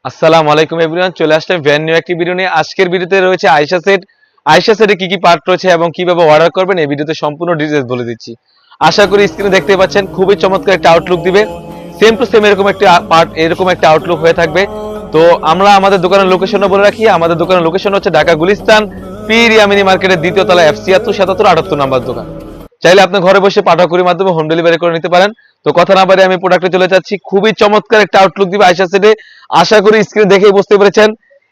আসসালামু আলাইকুম এভরিওয়ান, চলে আসলে ব্র্যান্ড নিউ একটি ভিডিও নিয়ে। আজকের ভিডিওতে রয়েছে আয়েশা সেট। আয়েশা সেটে কি কি পার্ট রয়েছে এবং কিভাবে অর্ডার করবেন এই ভিডিওতে সম্পূর্ণ ডিটেইলস বলে দিচ্ছি। আশা করি স্ক্রিনে দেখতে পাচ্ছেন খুবই চমৎকার একটা আউটলুক দিবে, সেম টু সেম এরকম একটা পার্ট, এরকম একটা আউটলুক হয়ে থাকবে। তো আমরা আমাদের দোকানের লোকেশনও বলে রাখি। আমাদের দোকানের লোকেশন হচ্ছে ঢাকা গুলিস্তান পীর ইয়ামিনী মার্কেটের দ্বিতীয় তলা F76 77 78 নাম্বার দোকান। চাইলে আপনি ঘরে বসে পাঠাকুরির মাধ্যমে হোম ডেলিভারি করে নিতে পারেন। তো কথা না বাড়িয়ে আমি প্রোডাক্টে চলে যাচ্ছি। খুবই চমৎকার একটা আউটলুক দিবে আয়েশা সেটে। আশা করি স্ক্রিন দেখেই বুঝতে পেরেছেন।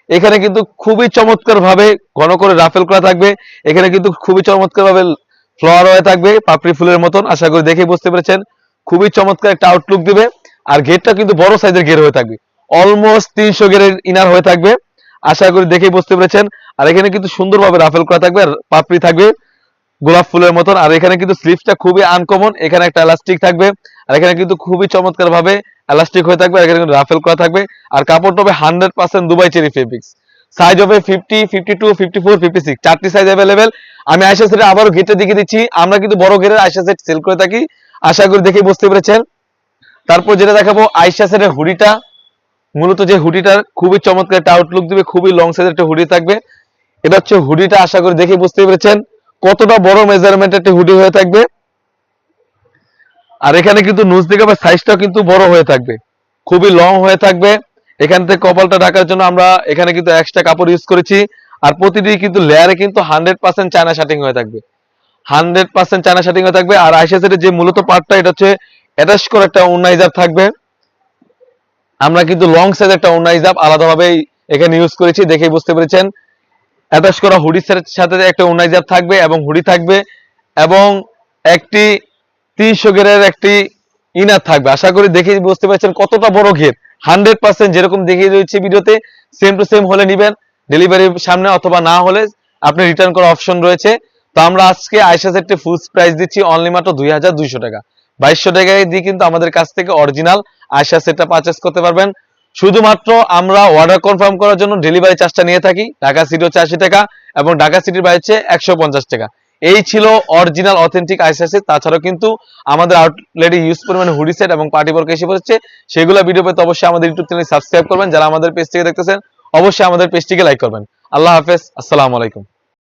এখানে কিন্তু খুবই চমৎকার ভাবে ঘন করে রাফেল করা থাকবে। এখানে কিন্তু খুবই চমৎকার ভাবে ফ্লাওয়ার হয়ে থাকবে পাপড়ি ফুলের মতন। আশা করি দেখেই বুঝতে পেরেছেন। খুবই চমৎকার একটা আউটলুক দিবে। আর গেটটা কিন্তু বড় সাইজের গেট হয়ে থাকবে, অলমোস্ট 300 গেটের ইনার হয়ে থাকবে। আশা করি দেখেই বুঝতে পেরেছেন। আর এখানে কিন্তু সুন্দরভাবে রাফেল করা থাকবে আর পাপড়ি থাকবে গোলাপ ফুলের মতন। আর এখানে কিন্তু স্লিভসটা খুবই আনকমন, এখানে একটা এলাস্টিক থাকবে। আর এখানে কিন্তু খুবই চমৎকার ভাবে এলাস্টিক হয়ে থাকবে। আর এখানে কিন্তু রাফেল করা থাকবে। আর কাপড়টা হবে 100% দুবাই চেরি ফেব্রিক্স। সাইজ হবে 50, 52, 54, 56, চারটি সাইজ অ্যাভেলেবেল। আমি আয়েশা সেটে আবারও গেটে দেখিয়ে দিচ্ছি, আমরা কিন্তু বড় গেটের আয়েশা সেট সেল করে থাকি। আশা করি দেখে বুঝতে পেরেছেন। তারপর যেটা দেখাবো আয়েশা সেটের হুডিটা। মূলত যে হুডিটার খুবই চমৎকার একটা আউটলুক দিবে, খুবই লং সাইজের একটা হুডি থাকবে। এটা হচ্ছে হুডিটা। আশা করি দেখে বুঝতে পেরেছেন কতটা বড় মেজারমেন্ট একটা হুডি হয়ে থাকবে। আর এখানে কিন্তু নুজ দিকে সাইজটাও কিন্তু বড় হয়ে থাকবে, খুবই লং হয়ে থাকবে। এখান থেকে কপালটা ঢাকার জন্য আমরা এখানে কিন্তু এক্সট্রা কাপড় ইউজ করেছি। আর প্রতিটি কিন্তু লেয়ারে কিন্তু 100% চায়না শাটিং হয়ে থাকবে, 100% চায়না শাটিং হয়ে থাকবে। আর আয়েশা সেটের যে মূলত পার্টটা, এটা হচ্ছে অ্যাটাচ করে একটা ওন্নাইজার থাকবে। আমরা কিন্তু লং সাইজ একটা ওন্নাইজার আলাদাভাবে এখানে ইউজ করেছি, দেখেই বুঝতে পেরেছেন। অ্যাটাচ করা হুডির সাথে একটা ওন্নাইজার থাকবে এবং হুডি থাকবে এবং একটি 300 গেরের একটি ইনার থাকবে। আশা করি দেখে বুঝতে পারছেন কতটা বড় ঘের। 100% যেরকম দেখিয়ে দিয়েছি ভিডিওতে সেম টু সেম হলে নিবেন, ডেলিভারির সামনে, অথবা না হলে আপনি রিটার্ন করার অপশন রয়েছে। তো আমরা আজকে আয়েশা সেটে ফুল প্রাইস দিচ্ছি অনলি মাত্র 2200 টাকা। 2200 টাকায় দিয়ে কিন্তু আমাদের কাছ থেকে অরিজিনাল আয়েশা সেটটা পারচেস করতে পারবেন। শুধুমাত্র আমরা অর্ডার কনফার্ম করার জন্য ডেলিভারি চার্জটা নিয়ে থাকি। ঢাকা সিটি হচ্ছে 80 টাকা এবং ঢাকা সিটির বাইরে হচ্ছে 150 টাকা। এই ছিল অরিজিনাল অথেন্টিক আয়েশা সেট। তাছাড়াও কিন্তু আমাদের আউটলেটে ইউজ পরিমাণে হুডি সেট এবং পার্টি ওয়ার্ক এসে পড়েছে। সেগুলো ভিডিও পেতে অবশ্যই আমাদের ইউটিউব চ্যানেল সাবস্ক্রাইব করবেন। যারা আমাদের পেজ থেকে দেখতেছেন অবশ্যই আমাদের পেজটিকে লাইক করবেন। আল্লাহ হাফেজ, আসসালামু আলাইকুম।